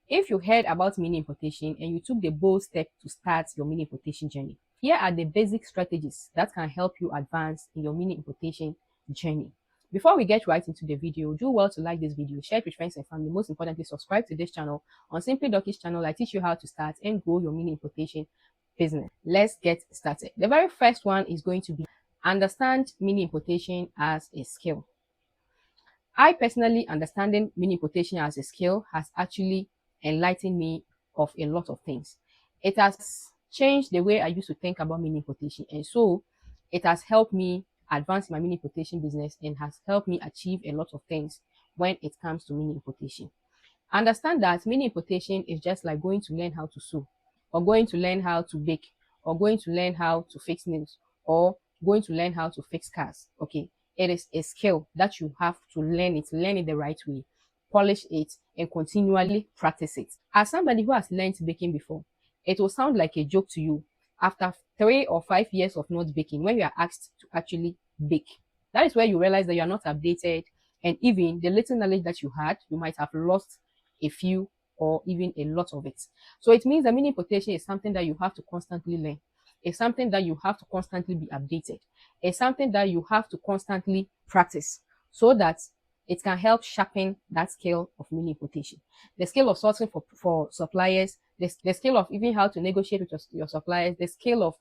If you heard about mini importation and you took the bold step to start your mini importation journey, here are the basic strategies that can help you advance in your mini importation journey. Before we get right into the video, do well to like this video, share it with friends and family. Most importantly, subscribe to this channel. On Simply DORKIES channel, I teach you how to start and grow your mini importation business. Let's get started. The very first one is going to be understand mini importation as a skill. I personally understanding mini importation as a skill has actually enlightened me of a lot of things. It has changed the way I used to think about mini importation, and so it has helped me advance my mini importation business and has helped me achieve a lot of things when it comes to mini importation. Understand that mini importation is just like going to learn how to sew, or going to learn how to bake, or going to learn how to fix nails, or going to learn how to fix cars. Okay, it is a skill that you have to learn it the right way, polish it, and continually practice it. As somebody who has learned baking before, it will sound like a joke to you after 3 or 5 years of not baking when you are asked to actually bake. That is where you realize that you are not updated, and even the little knowledge that you had, you might have lost a few or even a lot of it. So it means that mini importation is something that you have to constantly learn. It's something that you have to constantly be updated. It's something that you have to constantly practice so that it can help sharpen that skill of mini importation. The skill of sourcing for suppliers, the skill of even how to negotiate with your suppliers, the skill of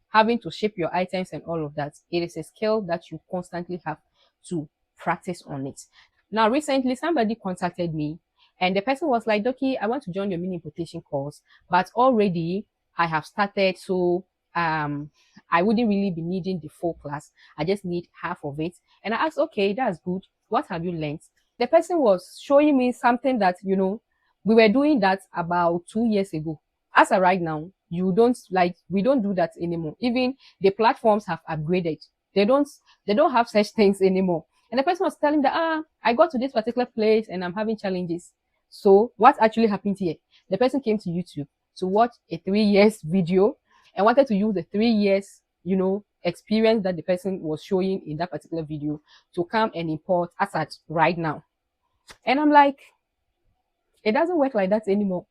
having to ship your items and all of that. It is a skill that you constantly have to practice on it. Now, recently, somebody contacted me and the person was like, Doki, I want to join your mini importation course, but already I have started, so I wouldn't really be needing the full class. I just need half of it. And I asked, okay, that's good. What have you learned? The person was showing me something that, we were doing that about 2 years ago. As of right now, we don't do that anymore. Even the platforms have upgraded. They don't have such things anymore. And the person was telling that, I got to this particular place and I'm having challenges. So what actually happened here? The person came to YouTube to watch a 3 years video and wanted to use the 3 years, experience that the person was showing in that particular video to come and import as at right now. And I'm like, it doesn't work like that anymore.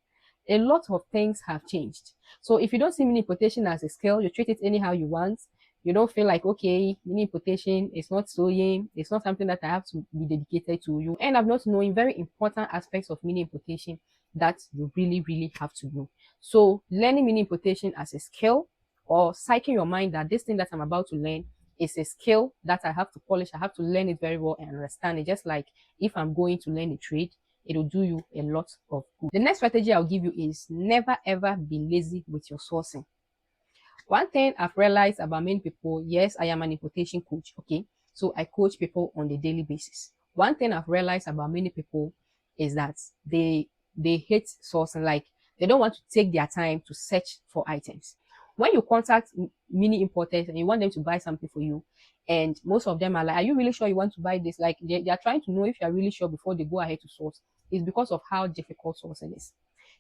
A lot of things have changed. So if you don't see mini importation as a skill, you treat it anyhow you want. You don't feel like, okay, mini importation is not sewing, it's not something that I have to be dedicated to. You end up not knowing very important aspects of mini importation that you really, really have to know. So learning mini importation as a skill, or psyching your mind that this thing that I'm about to learn is a skill that I have to polish, I have to learn it very well and understand it. Just like if I'm going to learn a trade, it will do you a lot of good. The next strategy I'll give you is never ever be lazy with your sourcing. One thing I've realized about many people, yes, I am an importation coach, okay? So I coach people on a daily basis. One thing I've realized about many people is that they hate sourcing, like they don't want to take their time to search for items. When you contact mini importers and you want them to buy something for you, and most of them are like, are you really sure you want to buy this? Like they are trying to know if you are really sure before they go ahead to source. It's because of how difficult sourcing is.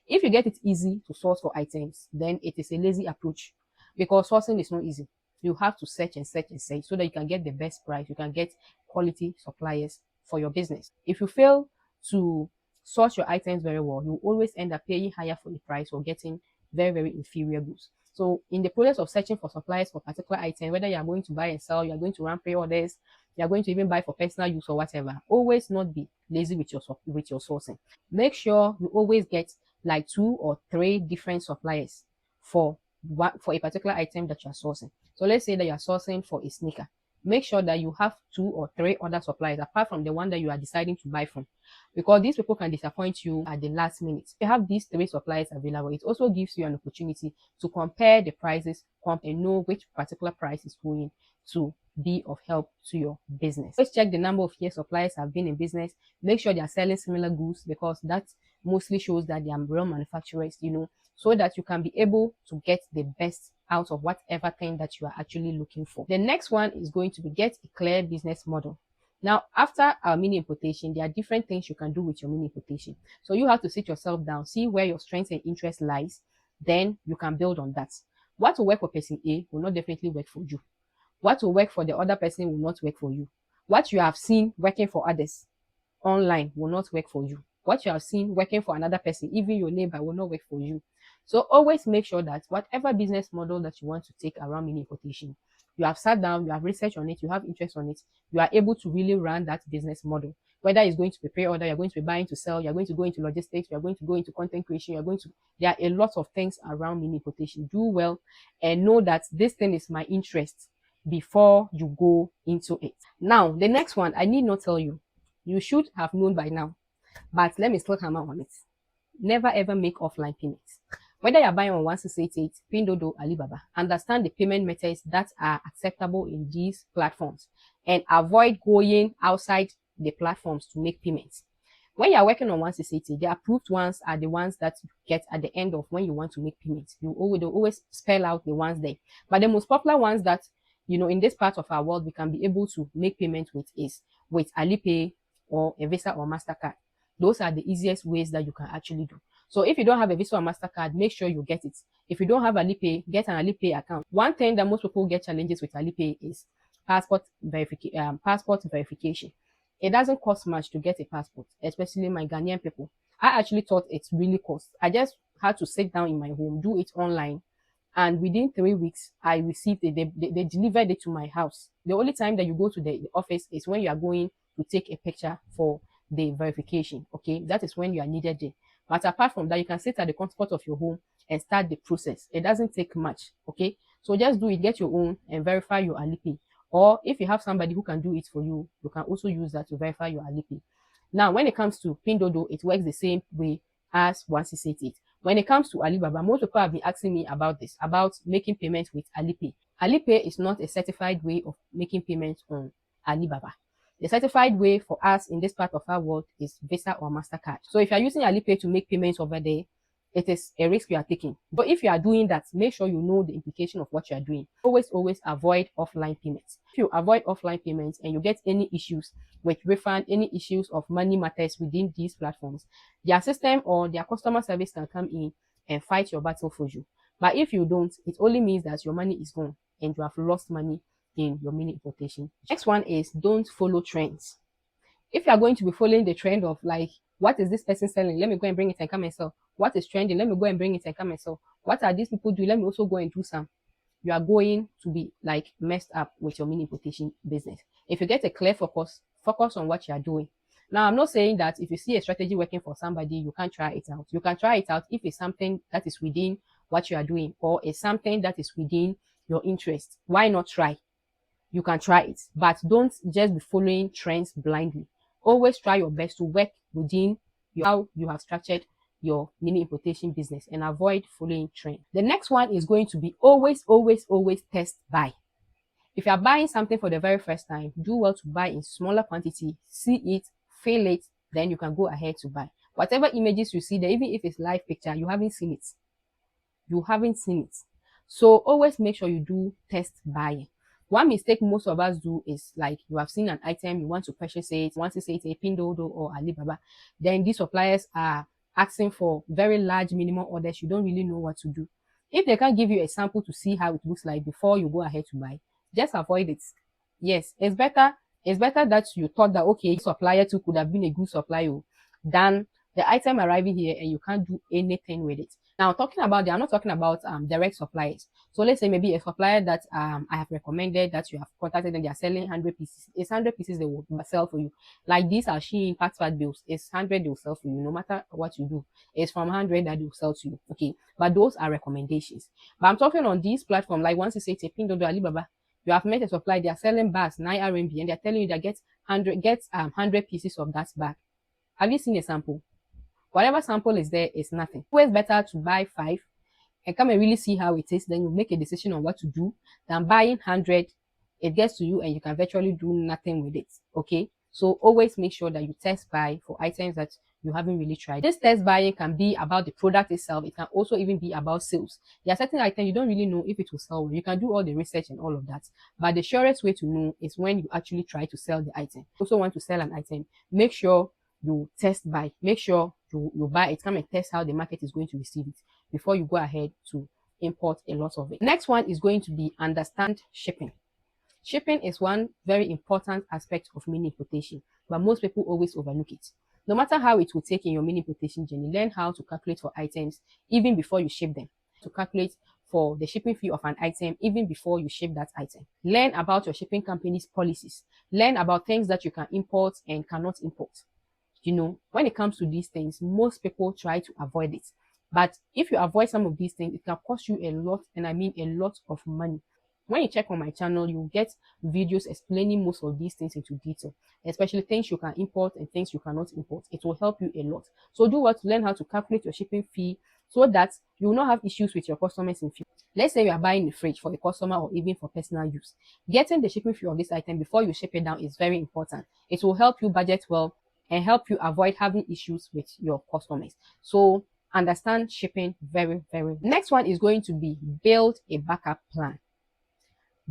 If you get it easy to source for items, then it is a lazy approach, because sourcing is not easy. You have to search and search and search so that you can get the best price. You can get quality suppliers for your business. If you fail to source your items very well, you always end up paying higher for the price or getting very, very inferior goods. So in the process of searching for suppliers for particular items, whether you are going to buy and sell, you are going to run pre-orders, you are going to even buy for personal use or whatever, always not be lazy with your sourcing. Make sure you always get like 2 or 3 different suppliers for a particular item that you are sourcing. So let's say that you are sourcing for a sneaker. Make sure that you have 2 or 3 other suppliers apart from the one that you are deciding to buy from, because these people can disappoint you at the last minute. If you have these 3 suppliers available, it also gives you an opportunity to compare the prices and know which particular price is going to be of help to your business. Let's check the number of years suppliers have been in business. Make sure they are selling similar goods, because that mostly shows that they are real manufacturers, so that you can be able to get the best out of whatever thing that you are actually looking for. The next one is going to be get a clear business model. Now, after our mini importation, there are different things you can do with your mini importation. So you have to sit yourself down, see where your strengths and interest lies, then you can build on that. What will work for person A will not definitely work for you. What will work for the other person will not work for you. What you have seen working for others online will not work for you. what you have seen working for another person, even your neighbor, will not work for you. So always make sure that whatever business model that you want to take around mini importation, you have sat down, you have researched on it, you have interest on it, you are able to really run that business model. Whether it's going to be pre-order, you're going to be buying to sell, you're going to go into logistics, you're going to go into content creation, there are a lot of things around mini importation. Do well and know that this thing is my interest before you go into it. Now, the next one, I need not tell you. You should have known by now, but let me still hammer on it. Never ever make offline payments. Whether you're buying on 1688, Pindodo, Alibaba, understand the payment methods that are acceptable in these platforms and avoid going outside the platforms to make payments. When you're working on 1688, the approved ones are the ones that you get at the end of when you want to make payments. You always spell out the ones there. But the most popular ones that, in this part of our world, we can be able to make payments with is with Alipay or a Visa or MasterCard. Those are the easiest ways that you can actually do. So if you don't have a Visa or MasterCard, make sure you get it. If you don't have Alipay, get an Alipay account. One thing that most people get challenges with Alipay is passport verification. It doesn't cost much to get a passport, especially my Ghanaian people. I actually thought it really cost. I just had to sit down in my home, do it online, and within 3 weeks, I received it. They delivered it to my house. The only time that you go to the office is when you are going to take a picture for the verification. Okay, that is when you are needed there. But apart from that, you can sit at the comfort of your home and start the process. It doesn't take much. Okay, so just do it, get your own, and verify your Alipay. Or if you have somebody who can do it for you, you can also use that to verify your Alipay. Now, when it comes to Pindodo, it works the same way as 1688. When it comes to Alibaba, most people have been asking me about this, about making payments with Alipay. Alipay is not a certified way of making payments on Alibaba. The certified way for us in this part of our world is Visa or MasterCard. So if you are using Alipay to make payments over there, it is a risk you are taking. But if you are doing that, make sure you know the implication of what you are doing. Always avoid offline payments. If you avoid offline payments and you get any issues with refund, any issues of money matters within these platforms, their system or their customer service can come in and fight your battle for you. But if you don't, it only means that your money is gone and you have lost money in your mini importation. Next one is don't follow trends. If you are going to be following the trend of like, what is this person selling? Let me go and bring it and come and sell. What is trending? Let me go and bring it and come and sell. What are these people doing? Let me also go and do some. You are going to be like messed up with your mini importation business. If you get a clear focus on what you are doing. Now, I'm not saying that if you see a strategy working for somebody, you can't try it out. You can try it out if it's something that is within what you are doing or it's something that is within your interest. Why not try? You can try it, but don't just be following trends blindly. Always try your best to work within how you have structured your mini importation business and avoid following trends. The next one is going to be always test buy. If you are buying something for the very first time, do well to buy in smaller quantity, see it, feel it, then you can go ahead to buy. Whatever images you see there, even if it's live picture, you haven't seen it. You haven't seen it. So always make sure you do test buying. One mistake most of us do is like you have seen an item, you want to purchase it, want to say it's a Pindodo or Alibaba. Then these suppliers are asking for very large minimum orders. You don't really know what to do. If they can't give you a sample to see how it looks like before you go ahead to buy, just avoid it. Yes, it's better that you thought that, okay, supplier too could have been a good supplier than the item arriving here and you can't do anything with it. Now, I'm not talking about direct suppliers. So let's say maybe a supplier that I have recommended that you have contacted and they are selling 100 pieces. It's 100 pieces they will sell for you. Like these are Shein Patchwork bills. It's 100 they will sell for you. No matter what you do, it's from 100 that they will sell to you. Okay, but those are recommendations. But I'm talking on these platforms like 1688, Pindodo, Alibaba. You have met a supplier, they are selling bags 9 RMB and they're telling you that get 100 pieces of that bag. Have you seen a sample? Whatever sample is there is nothing. Always better to buy 5 and come and really see how it is. Then you make a decision on what to do than buying 100. It gets to you and you can virtually do nothing with it. Okay. So always make sure that you test buy for items that you haven't really tried. This test buying can be about the product itself. It can also even be about sales. There are certain items you don't really know if it will sell. You can do all the research and all of that. But the surest way to know is when you actually try to sell the item. Also want to sell an item, make sure you test buy. Make sure you buy it, come and test how the market is going to receive it before you go ahead to import a lot of it. Next one is going to be understand shipping. Shipping is one very important aspect of mini importation, but most people always overlook it. No matter how it will take in your mini importation journey, learn how to calculate for items even before you ship them. To calculate for the shipping fee of an item even before you ship that item. Learn about your shipping company's policies. Learn about things that you can import and cannot import. You know, when it comes to these things, most people try to avoid it. But if you avoid some of these things, it can cost you a lot, and I mean a lot of money. When you check on my channel, you'll get videos explaining most of these things into detail, especially things you can import and things you cannot import. It will help you a lot. So do what to learn how to calculate your shipping fee so that you will not have issues with your customers in future. Let's say you are buying a fridge for a customer or even for personal use. Getting the shipping fee of this item before you ship it down is very important. It will help you budget well and help you avoid having issues with your customers. So understand shipping very, very. Next one is going to be build a backup plan.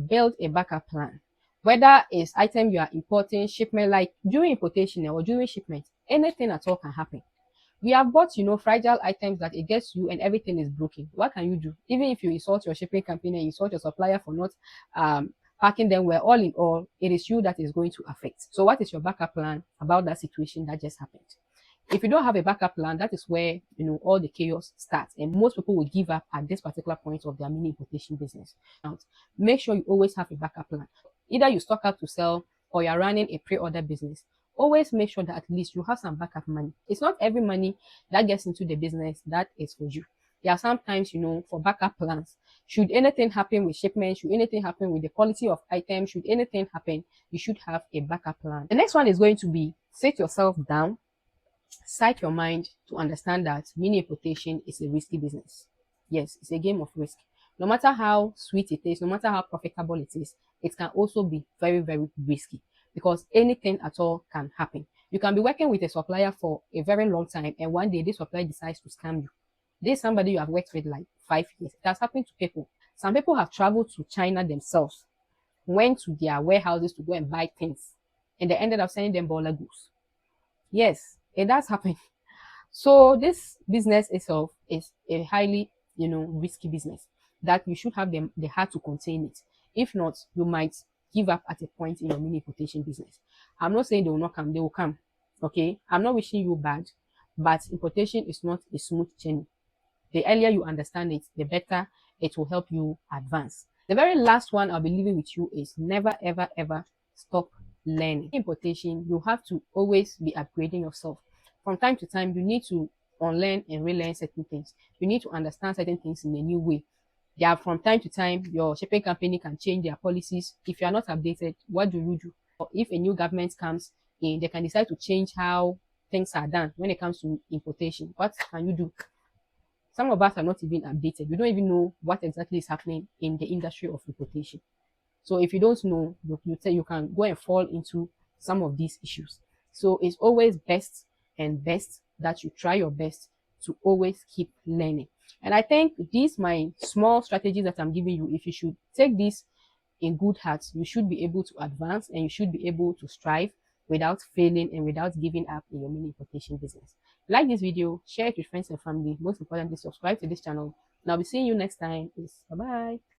Build a backup plan. Whether it's item you are importing, shipment, like during importation or during shipment, anything at all can happen. We have bought, fragile items that it gets you and everything is broken. What can you do? Even if you insult your shipping company and insult your supplier for not packing them well, all in all, it is you that is going to affect. So what is your backup plan about that situation that just happened? If you don't have a backup plan, that is where, all the chaos starts. And most people will give up at this particular point of their mini importation business. Make sure you always have a backup plan. Either you stock up to sell or you're running a pre-order business. Always make sure that at least you have some backup money. It's not every money that gets into the business that is for you. There are sometimes, for backup plans. Should anything happen with shipment, should anything happen with the quality of items, should anything happen, you should have a backup plan. The next one is going to be sit yourself down, psych your mind to understand that mini importation is a risky business. Yes, it's a game of risk. No matter how sweet it is, no matter how profitable it is, it can also be very, very risky because anything at all can happen. You can be working with a supplier for a very long time and one day this supplier decides to scam you. This is somebody you have worked with like 5 years. It has happened to people. Some people have traveled to China themselves, went to their warehouses to go and buy things, and they ended up sending them baller goods. Yes, it does happen. So this business itself is a highly, risky business that you should have the heart to contain it. If not, you might give up at a point in your mini importation business. I'm not saying they will not come, they will come. Okay, I'm not wishing you bad, but importation is not a smooth journey. The earlier you understand it, the better it will help you advance. The very last one I'll be leaving with you is never, ever, ever stop learning. In importation, you have to always be upgrading yourself. From time to time, you need to unlearn and relearn certain things. You need to understand certain things in a new way. Yeah, from time to time, your shipping company can change their policies. If you are not updated, what do you do? Or if a new government comes in, they can decide to change how things are done when it comes to importation. What can you do? Some of us are not even updated. We don't even know what exactly is happening in the industry of importation. So if you don't know, you can go and fall into some of these issues. So it's always best that you try your best to always keep learning. And I think these my small strategies that I'm giving you, if you should take this in good heart, you should be able to advance and you should be able to strive without failing and without giving up in your mini importation business. Like this video, share it with friends and family. Most importantly, subscribe to this channel. And I'll be seeing you next time. Bye bye.